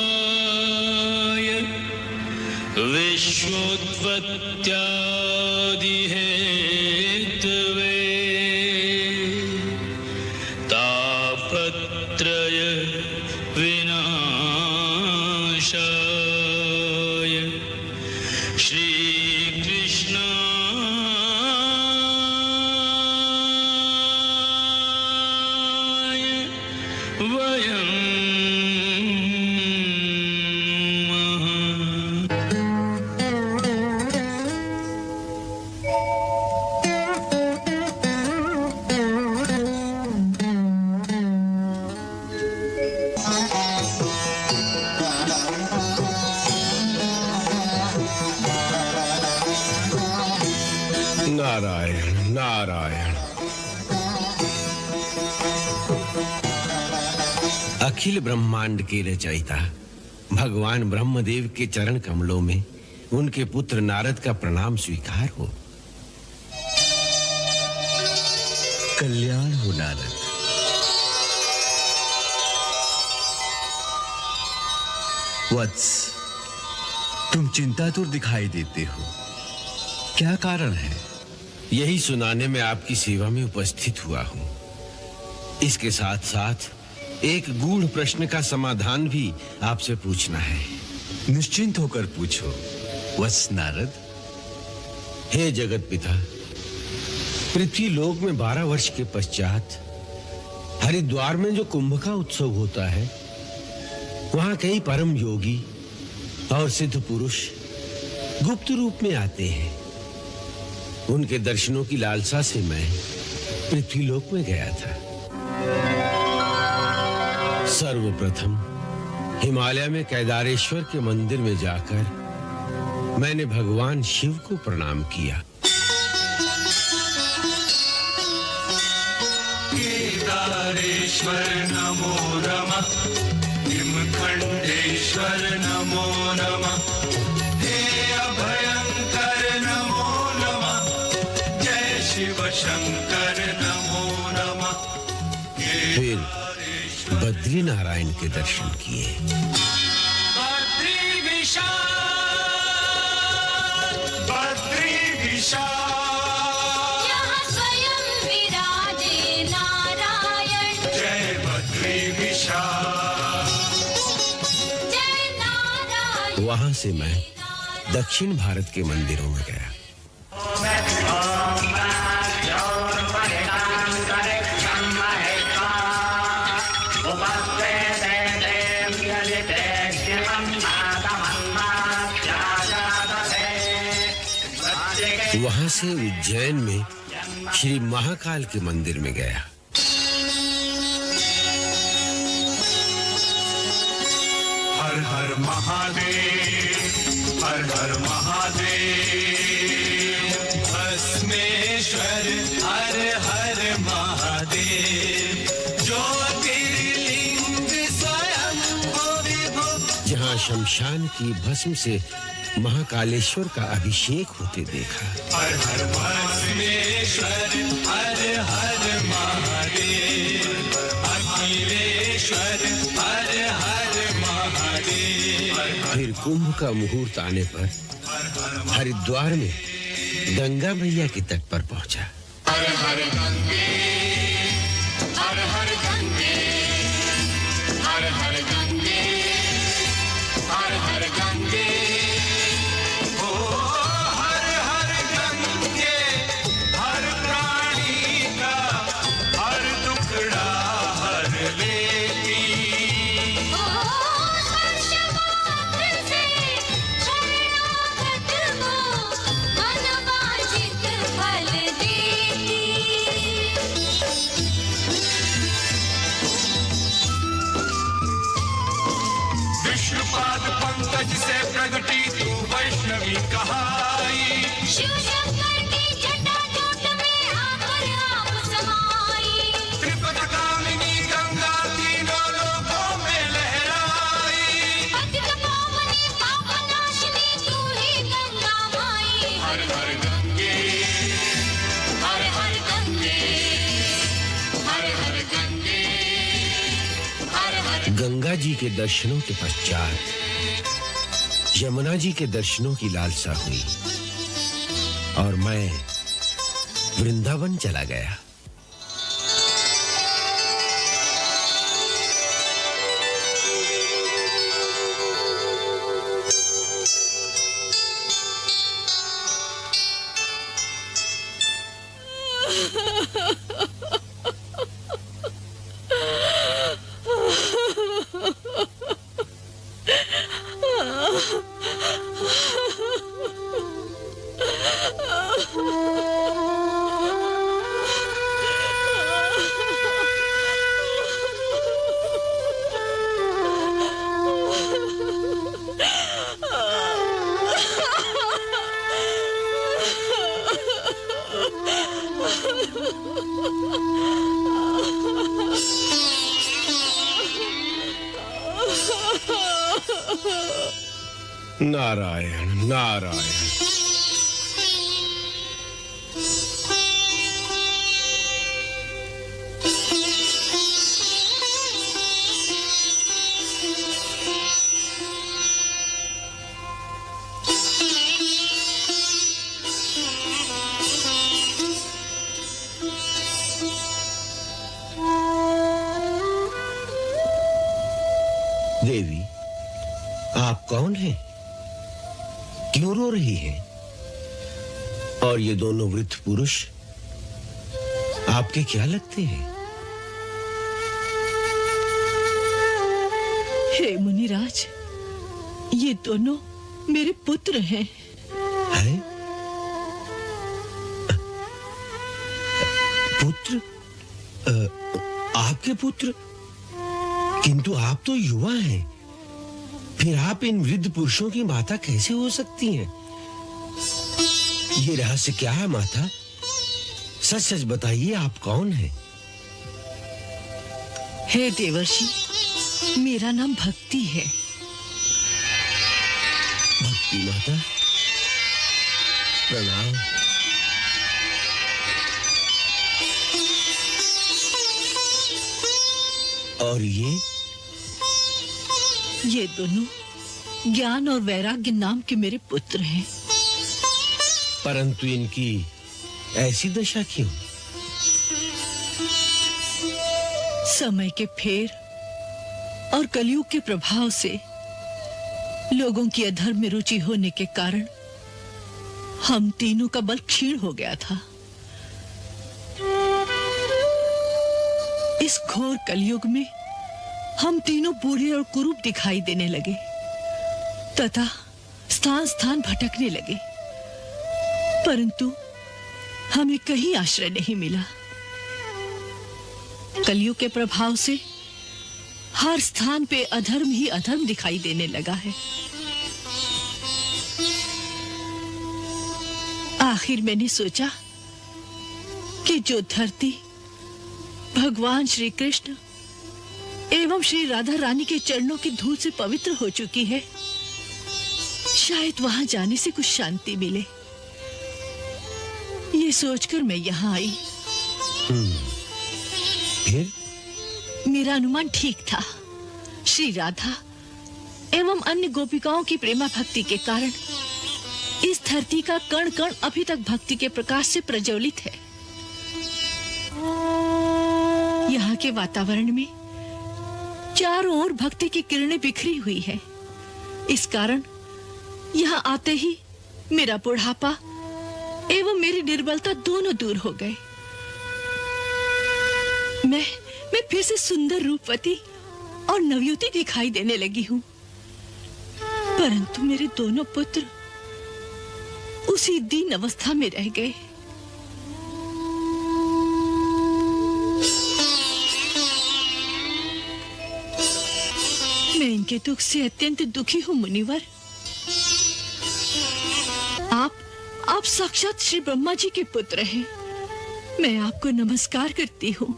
चिदानन्दरूपाय विश्वोत्पत्त्यादिहेतवे तापत्रय विनाशाय श्रीकृष्णाय वयं नारायण नारायण। अखिल ब्रह्मांड के रचयिता भगवान ब्रह्मदेव के चरण कमलों में उनके पुत्र नारद का प्रणाम स्वीकार हो। कल्याण हो नारद। वत्स, तुम चिंतातुर दिखाई देते हो, क्या कारण है? यही सुनाने में आपकी सेवा में उपस्थित हुआ हूँ। इसके साथ साथ एक गूढ़ प्रश्न का समाधान भी आपसे पूछना है। निश्चिंत होकर पूछो वत्स नारद। हे जगत पिता, पृथ्वी लोक में 12 वर्ष के पश्चात हरिद्वार में जो कुंभ का उत्सव होता है, वहां कई परम योगी और सिद्ध पुरुष गुप्त रूप में आते हैं। उनके दर्शनों की लालसा से मैं पृथ्वीलोक में गया था। सर्वप्रथम हिमालय में केदारेश्वर के मंदिर में जाकर मैंने भगवान शिव को प्रणाम किया। केदारेश्वर नमो नमः, हिमखंडेश्वर नमो नमः, हे अभयंकर नमो नमः, जय शिव शंकर नमो नमः। फिर बद्री नारायण के दर्शन किए। बद्री विशाल, बद्री विशाल, यहाँ स्वयं विराजे नारायण। जय बद्री विशाल, जय नारायण। वहां से मैं दक्षिण भारत के मंदिरों में गया। वहां से उज्जैन में श्री महाकाल के मंदिर में गया। हर हर महादेव, हर हर महादेव, भस्मेश्वर हर हर महादेव, ज्योतिर्लिंग स्वयं विभु। जहां शमशान की भस्म से महाकालेश्वर का अभिषेक होते देखा। हर हर भस्मेश्वर हर हर महादेव, अखिलेश्वर हर हर महादेव। फिर कुंभ का मुहूर्त आने पर हरिद्वार में गंगा मैया के तट पर पहुंचा। हर हर गंगे, हर हर गंगे, हर हर गंगे, हर हर गंगे, ओ हर हर गंगे, हर प्राणी का हर दुखड़ा हर लेती। ओ स्पर्श मात्र से शरणागत को मनवांछित फल देती। विष्णुपाद पंकज से प्रगटी तू वैष्णवी कहाई। शिव शंकर की जटाजूट में आकर आप समाई। त्रिपथगामिनी गंगा तीनों लोकों में लहराई। पतित पावनी पापनाशिनी तू ही गंगा माई। हर हर गंगे, हर हर गंगे, हर हर गंगे। गंगा जी के दर्शनों के पश्चात यमुना जी के दर्शनों की लालसा हुई और मैं वृंदावन चला गया। नारायण नारायण। देवी, आप कौन हैं? क्यों रो रही हैं? और ये दोनों वृद्ध पुरुष आपके क्या लगते हैं? हे मुनिराज, ये दोनों मेरे पुत्र हैं। हैं? पुत्र? आपके पुत्र? किंतु आप तो युवा हैं, फिर आप इन वृद्ध पुरुषों की माता कैसे हो सकती हैं? ये रहस्य क्या है माता? सच सच बताइए, आप कौन हैं? हे देवर्षि, मेरा नाम भक्ति है। भक्ति माता, प्रणाम। और ये दोनों ज्ञान और वैराग्य नाम के मेरे पुत्र हैं। परंतु इनकी ऐसी दशा क्यों? समय के फेर और कलयुग के प्रभाव से लोगों की अधर्म में रुचि होने के कारण हम तीनों का बल क्षीण हो गया था। इस घोर कलयुग में हम तीनों बूढ़े और कुरूप दिखाई देने लगे तथा स्थान स्थान भटकने लगे, परंतु हमें कहीं आश्रय नहीं मिला। कलयुग के प्रभाव से हर स्थान पे अधर्म ही अधर्म दिखाई देने लगा है। आखिर मैंने सोचा कि जो धरती भगवान श्री कृष्ण एवं श्री राधा रानी के चरणों की धूल से पवित्र हो चुकी है, शायद वहां जाने से कुछ शांति मिले। ये सोचकर मैं यहाँ आई। फिर? मेरा अनुमान ठीक था। श्री राधा एवं अन्य गोपिकाओं की प्रेमा भक्ति के कारण इस धरती का कण कण अभी तक भक्ति के प्रकाश से प्रज्वलित है। यहाँ के वातावरण में चारों ओर भक्ति की किरणें बिखरी हुई है। इस कारण यहाँ आते ही मेरा बुढ़ापा एवं मेरी निर्बलता दोनों दूर हो गए। मैं फिर से सुंदर रूपवती और नवयुवती दिखाई देने लगी हूँ। परंतु मेरे दोनों पुत्र उसी दीन अवस्था में रह गए। मैं इनके दुख से अत्यंत दुखी हूँ मुनिवर। आप साक्षात श्री ब्रह्मा जी के पुत्र हैं। मैं आपको नमस्कार करती हूँ।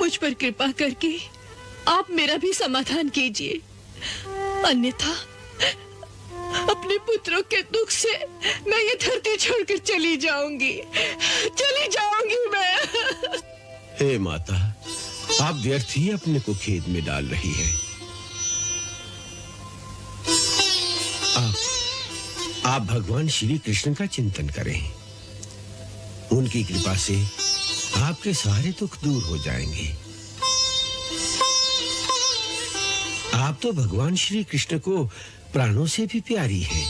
मुझ पर कृपा करके आप मेरा भी समाधान कीजिए, अन्यथा अपने पुत्रों के दुख से मैं ये धरती छोड़कर चली जाऊंगी मैं। हे माता, आप व्यर्थ ही अपने को खेद में डाल रही हैं। आप भगवान श्री कृष्ण का चिंतन करें। उनकी कृपा से आपके सारे दुख दूर हो जाएंगे। आप तो भगवान श्री कृष्ण को प्राणों से भी प्यारी हैं।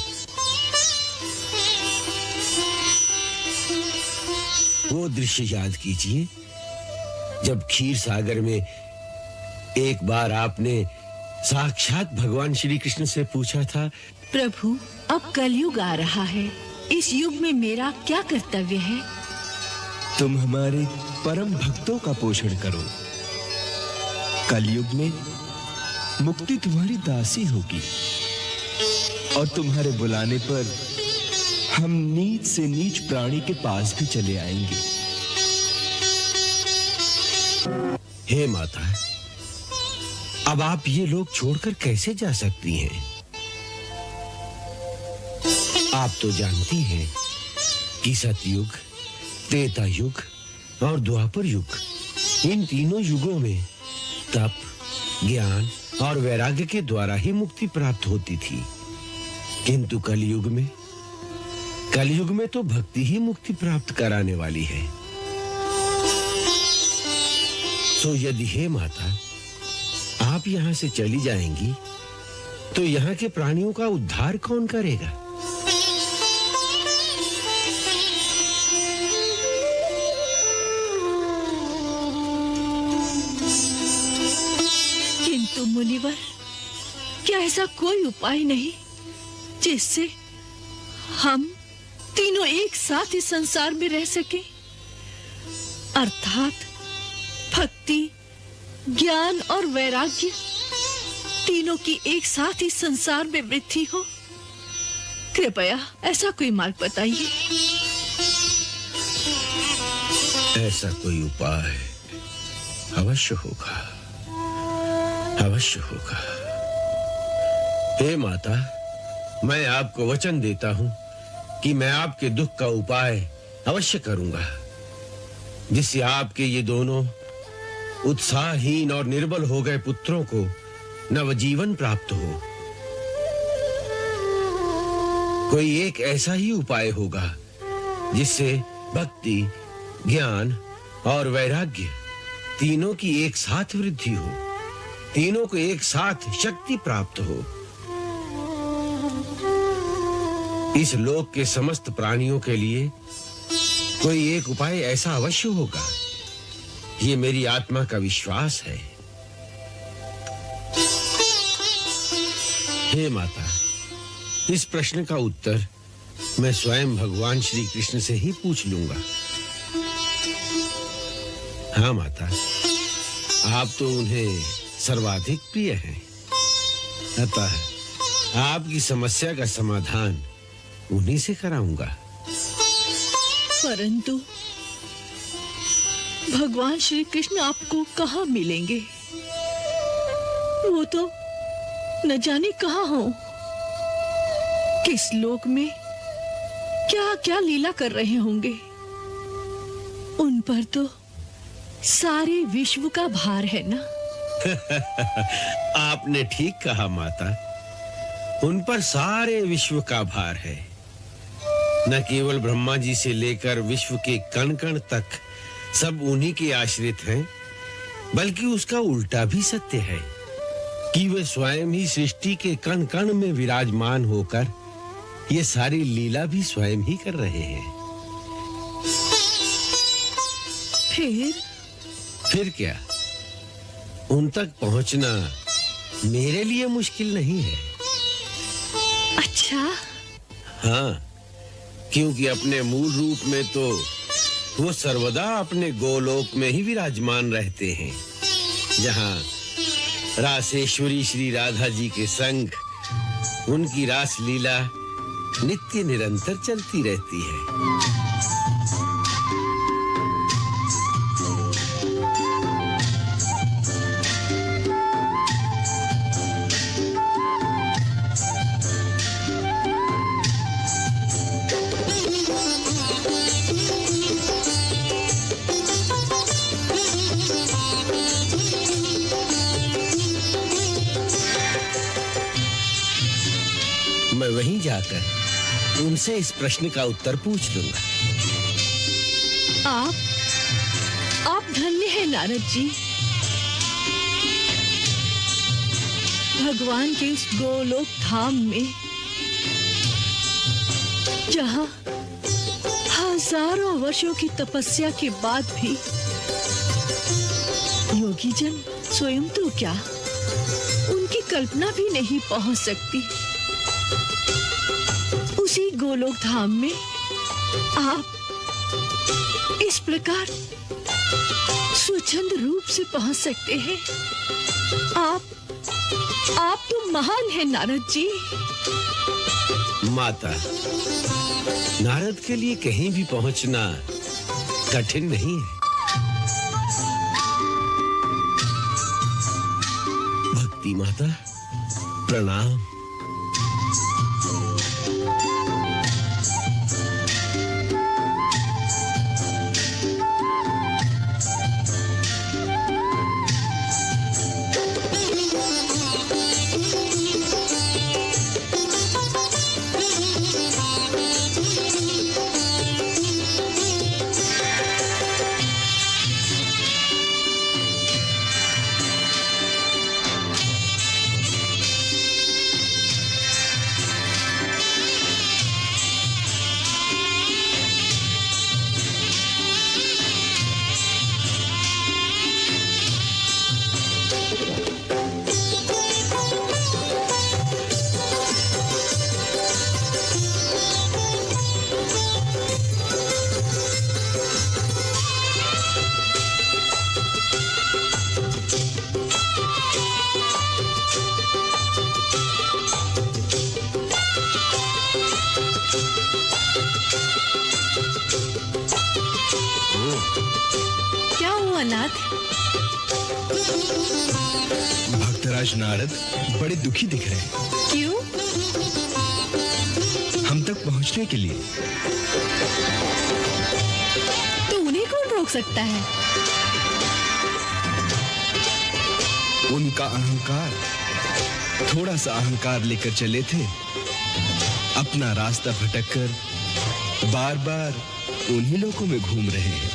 वो दृश्य याद कीजिए जब क्षीर सागर में एक बार आपने साक्षात भगवान श्री कृष्ण से पूछा था, प्रभु, अब कलयुग आ रहा है, इस युग में मेरा क्या कर्तव्य है? तुम हमारे परम भक्तों का पोषण करो। कलयुग में मुक्ति तुम्हारी दासी होगी और तुम्हारे बुलाने पर हम नीच से नीच प्राणी के पास भी चले आएंगे। हे माता, अब आप ये लोग छोड़कर कैसे जा सकती हैं? आप तो जानती हैं कि सतयुग, त्रेता युग और द्वापर युग, इन तीनों युगों में तप, ज्ञान और वैराग्य के द्वारा ही मुक्ति प्राप्त होती थी। किंतु कलयुग में तो भक्ति ही मुक्ति प्राप्त कराने वाली है। सो यदि हे माता आप यहाँ से चली जाएंगी तो यहाँ के प्राणियों का उद्धार कौन करेगा? किंतु मुनिवर, क्या ऐसा कोई उपाय नहीं जिससे हम तीनों एक साथ इस संसार में रह सके? अर्थात भक्ति, ज्ञान और वैराग्य तीनों की एक साथ इस संसार में वृद्धि हो। कृपया ऐसा कोई मार्ग बताइए। ऐसा कोई उपाय अवश्य होगा, अवश्य होगा। हे माता, मैं आपको वचन देता हूं कि मैं आपके दुख का उपाय अवश्य करूंगा, जिससे आपके ये दोनों उत्साहहीन और निर्बल हो गए पुत्रों को नवजीवन प्राप्त हो। कोई एक ऐसा ही उपाय होगा जिससे भक्ति, ज्ञान और वैराग्य तीनों की एक साथ वृद्धि हो, तीनों को एक साथ शक्ति प्राप्त हो। इस लोक के समस्त प्राणियों के लिए कोई एक उपाय ऐसा अवश्य होगा। ये मेरी आत्मा का विश्वास है। हे माता, इस प्रश्न का उत्तर मैं स्वयं भगवान श्री कृष्ण से ही पूछ लूंगा। हाँ माता, आप तो उन्हें सर्वाधिक प्रिय हैं, अतः आपकी समस्या का समाधान उन्हीं से कराऊंगा। परंतु भगवान श्री कृष्ण आपको कहाँ मिलेंगे? वो तो न जाने कहाँ हो, किस लोक में क्या क्या लीला कर रहे होंगे। उन पर तो सारे विश्व का भार है ना। आपने ठीक कहा माता, उन पर सारे विश्व का भार है। न केवल ब्रह्मा जी से लेकर विश्व के कण कण तक सब उन्हीं के आश्रित हैं, बल्कि उसका उल्टा भी सत्य है कि वे स्वयं ही सृष्टि के कण कण में विराजमान होकर ये सारी लीला भी स्वयं ही कर रहे हैं। फिर क्या? उन तक पहुंचना मेरे लिए मुश्किल नहीं है। अच्छा? हाँ, क्योंकि अपने मूल रूप में तो वो सर्वदा अपने गोलोक में ही विराजमान रहते हैं, जहाँ रासेश्वरी श्री राधा जी के संग उनकी रास लीला नित्य निरंतर चलती रहती है। जाकर उनसे इस प्रश्न का उत्तर पूछ लूंगा। आप धन्य हैं नारद जी। भगवान के इस गोलोक धाम में जहां हजारों वर्षों की तपस्या के बाद भी योगी जन स्वयं तो क्या उनकी कल्पना भी नहीं पहुंच सकती। उसी गोलोक धाम में आप इस प्रकार स्वच्छंद रूप से पहुंच सकते हैं। आप तो महान हैं नारद जी। माता, नारद के लिए कहीं भी पहुंचना कठिन नहीं है। भक्ति माता, प्रणाम। क्या हुआ नाथ? भक्तराज नारद बड़े दुखी दिख रहे हैं। क्यों? हम तक पहुंचने के लिए। तो उन्हें कौन रोक सकता है? उनका अहंकार, थोड़ा सा अहंकार लेकर चले थे। अपना रास्ता भटककर बार बार उन्हीं लोगों में घूम रहे हैं।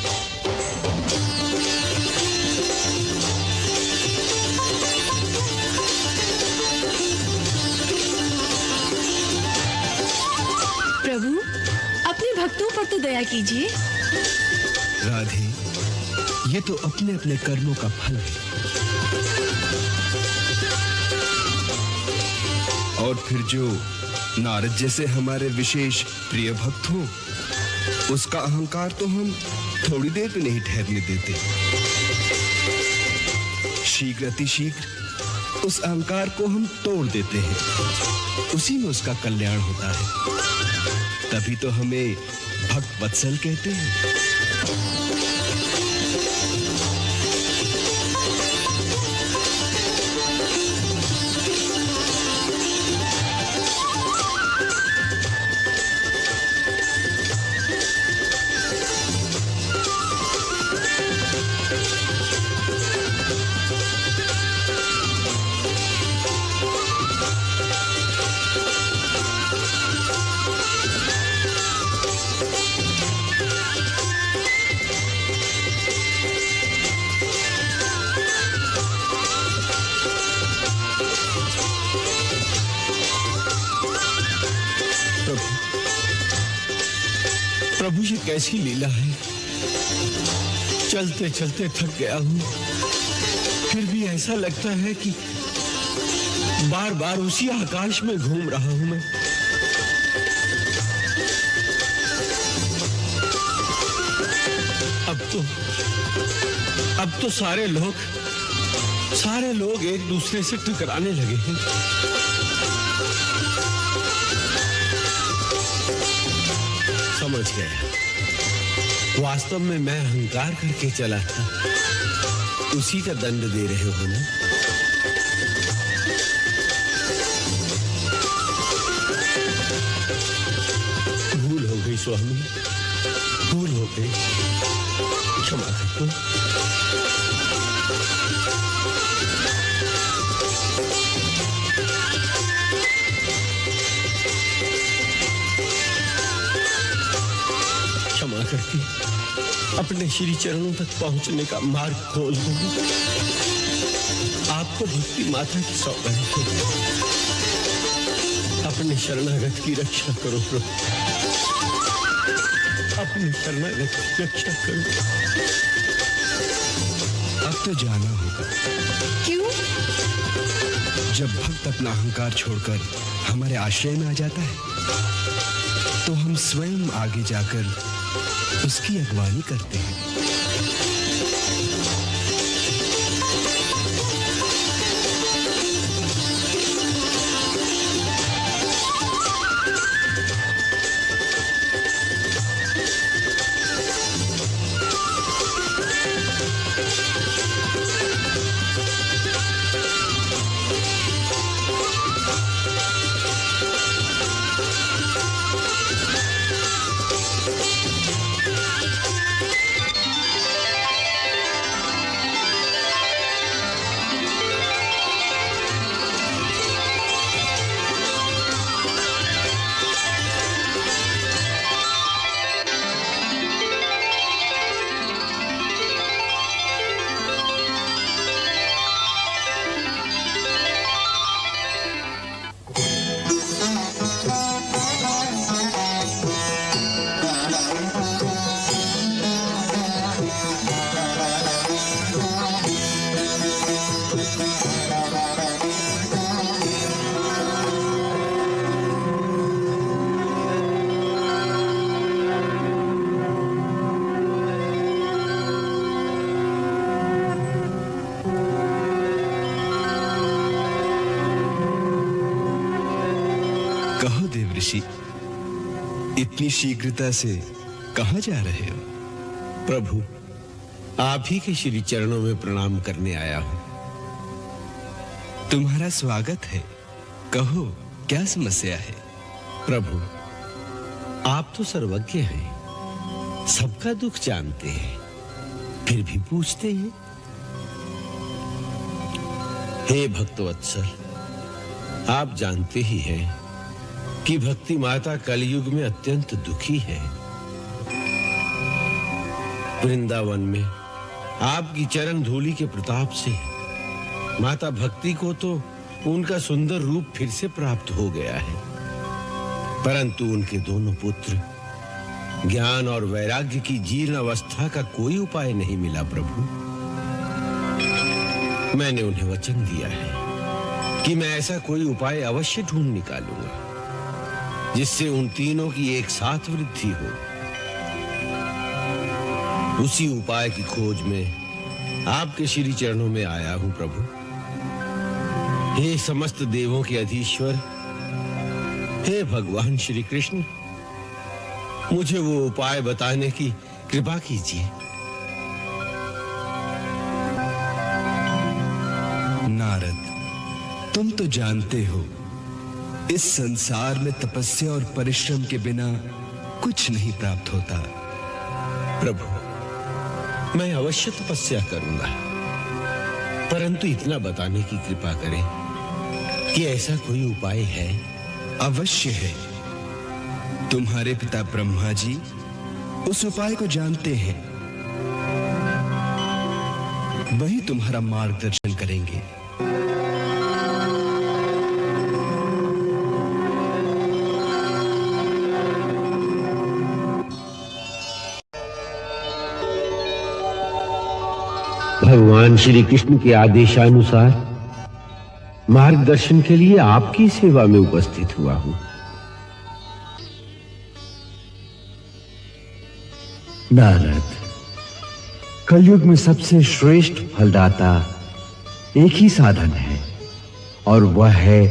प्रभु, अपने भक्तों पर तो दया कीजिए। राधे, ये तो अपने अपने कर्मों का फल है। और फिर जो नारद जैसे हमारे विशेष प्रिय भक्त हो, उसका अहंकार तो हम थोड़ी देर भी नहीं ठहरने देते। शीघ्र अतिशीघ्र उस अहंकार को हम तोड़ देते हैं। उसी में उसका कल्याण होता है। तभी तो हमें भक्त वत्सल कहते हैं। प्रभु, ये कैसी लीला है। चलते चलते थक गया हूं, फिर भी ऐसा लगता है कि बार बार उसी आकाश में घूम रहा हूं मैं। अब तो सारे लोग एक दूसरे से टकराने लगे हैं। समझ गया, वास्तव में मैं अहंकार करके चला था। उसी का दंड दे रहे हो ना। भूल हो गई स्वामी, भूल हो गई, क्षमा कर दो। अपने श्री चरणों तक पहुंचने का मार्ग खोल दो। आपको भक्ति माता की सौगंध है। अपने शरणागत की रक्षा करो प्रभु, अपने शरणागत की रक्षा करो। अब तो जाना होगा। क्यों? जब भक्त अपना अहंकार छोड़कर हमारे आश्रय में आ जाता है तो हम स्वयं आगे जाकर उसकी अगवानी करते हैं। कहो देव ऋषि, इतनी शीघ्रता से कहां जा रहे हो? प्रभु, आप ही के श्री चरणों में प्रणाम करने आया हूं। तुम्हारा स्वागत है। कहो, क्या समस्या है? प्रभु, आप तो सर्वज्ञ हैं, सबका दुख जानते हैं, फिर भी पूछते हैं। हे भक्तवत्सल, आप जानते ही हैं कि भक्ति माता कलयुग में अत्यंत दुखी है। वृंदावन में आपकी चरण धूलि के प्रताप से माता भक्ति को तो उनका सुंदर रूप फिर से प्राप्त हो गया है, परंतु उनके दोनों पुत्र ज्ञान और वैराग्य की जीर्ण अवस्था का कोई उपाय नहीं मिला। प्रभु, मैंने उन्हें वचन दिया है कि मैं ऐसा कोई उपाय अवश्य ढूंढ निकालूंगा जिससे उन तीनों की एक साथ वृद्धि हो। उसी उपाय की खोज में आपके श्री चरणों में आया हूं प्रभु। हे समस्त देवों के अधीश्वर, हे भगवान श्री कृष्ण, मुझे वो उपाय बताने की कृपा कीजिए। नारद, तुम तो जानते हो इस संसार में तपस्या और परिश्रम के बिना कुछ नहीं प्राप्त होता। प्रभु, मैं अवश्य तपस्या करूंगा, परंतु इतना बताने की कृपा करें कि ऐसा कोई उपाय है। अवश्य है। तुम्हारे पिता ब्रह्मा जी उस उपाय को जानते हैं, वही तुम्हारा मार्गदर्शन करेंगे। भगवान श्री कृष्ण के आदेशानुसार मार्गदर्शन के लिए आपकी सेवा में उपस्थित हुआ हूं। नारद, कलयुग में सबसे श्रेष्ठ फलदाता एक ही साधन है और वह है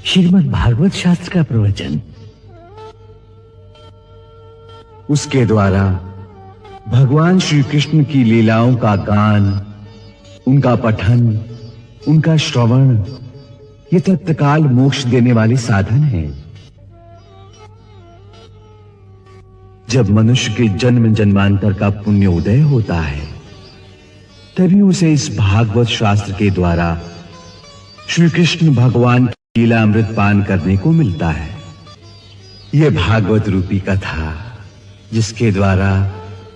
श्रीमद् भागवत शास्त्र का प्रवचन। उसके द्वारा भगवान श्री कृष्ण की लीलाओं का गान, उनका पठन, उनका श्रवण, ये तत्काल मोक्ष देने वाले साधन है। जब मनुष्य के जन्म जन्मांतर का पुण्य उदय होता है, तभी उसे इस भागवत शास्त्र के द्वारा श्री कृष्ण भगवान की लीला अमृत पान करने को मिलता है। यह भागवत रूपी कथा, जिसके द्वारा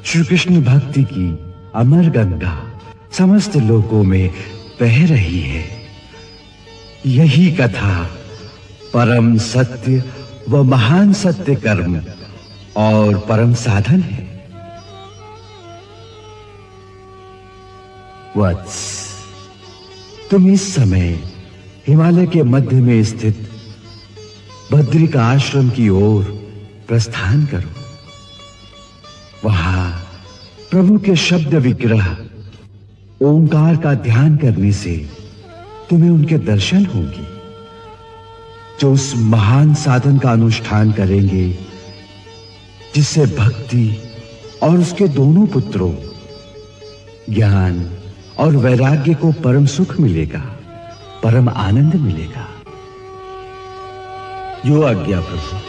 श्री कृष्ण भक्ति की अमर गंगा समस्त लोकों में बह रही है। यही कथा परम सत्य व महान सत्य कर्म और परम साधन है। वत्स, तुम इस समय हिमालय के मध्य में स्थित बद्रिका आश्रम की ओर प्रस्थान करो। वहां प्रभु के शब्द विग्रह ओंकार का ध्यान करने से तुम्हें उनके दर्शन होंगे, जो उस महान साधन का अनुष्ठान करेंगे जिससे भक्ति और उसके दोनों पुत्रों ज्ञान और वैराग्य को परम सुख मिलेगा, परम आनंद मिलेगा। जो आज्ञा प्रभु।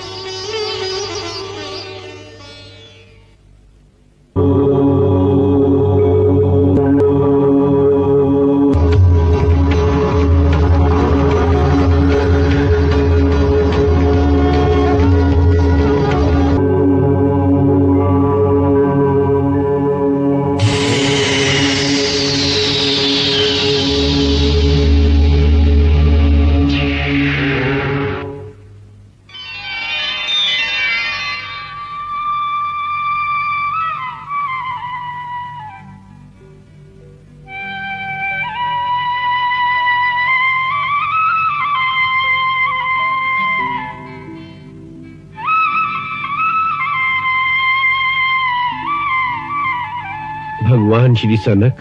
भगवान श्री सनक,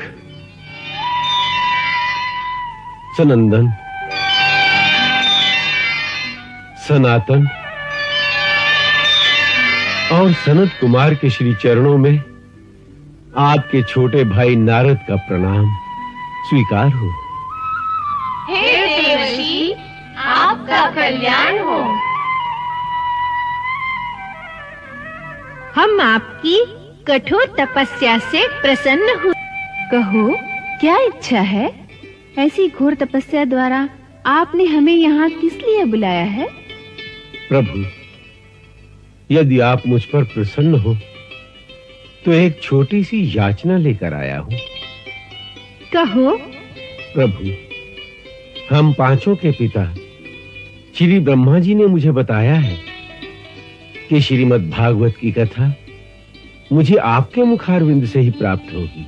सनंदन, सनातन और सनत कुमार के श्री चरणों में आपके छोटे भाई नारद का प्रणाम स्वीकार हो। हे देवर्षि, आपका कल्याण हो। हम आपकी कठोर तपस्या से प्रसन्न हुए। कहो, क्या इच्छा है? ऐसी घोर तपस्या द्वारा आपने हमें यहाँ किस लिए बुलाया है? प्रभु, यदि आप मुझ पर प्रसन्न हो तो एक छोटी सी याचना लेकर आया हूँ। कहो। प्रभु, हम पांचों के पिता श्री ब्रह्मा जी ने मुझे बताया है कि श्रीमद् भागवत की कथा मुझे आपके मुखारविंद से ही प्राप्त होगी।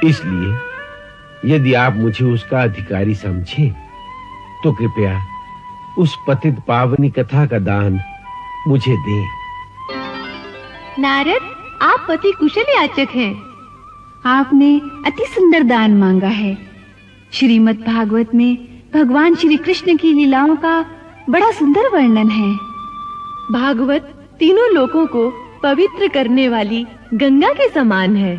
इसलिए यदि आप मुझे उसका अधिकारी समझे तो कृपया उस पतित पावनी कथा का दान मुझे दें। नारद, आप पति कुशल याचक हैं। आपने अति सुंदर दान मांगा है। श्रीमद् भागवत में भगवान श्री कृष्ण की लीलाओं का बड़ा सुंदर वर्णन है। भागवत तीनों लोकों को पवित्र करने वाली गंगा के समान है।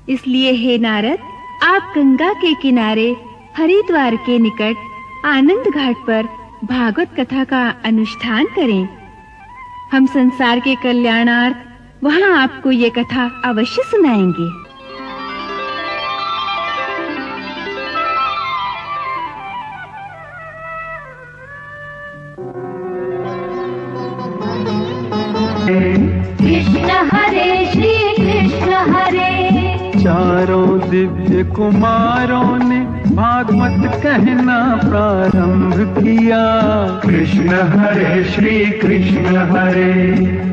इसलिए हे नारद, आप गंगा के किनारे हरिद्वार के निकट आनंद घाट पर भागवत कथा का अनुष्ठान करें। हम संसार के कल्याणार्थ वहां आपको ये कथा अवश्य सुनाएंगे। कृष्ण हरे श्री कृष्ण हरे। चारों दिव्य कुमारों ने भागवत कहना प्रारंभ किया। कृष्ण हरे श्री कृष्ण हरे।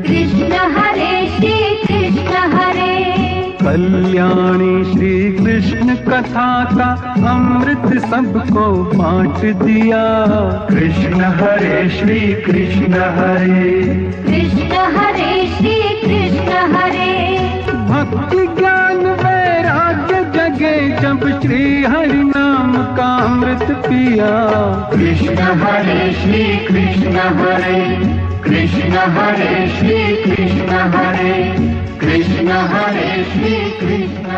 कृष्ण हरे श्री कृष्ण हरे। कल्याणी श्री कृष्ण कथा का अमृत सबको बांट दिया। कृष्ण हरे श्री कृष्ण हरे। कृष्ण हरे श्री कृष्ण हरे। भक्ति ज्ञान वैराग्य जगे जब श्री हरि नाम का अमृत पिया। कृष्ण हरे श्री कृष्ण हरे। कृष्ण हरे श्री कृष्ण हरे। कृष्ण हरे श्री कृष्ण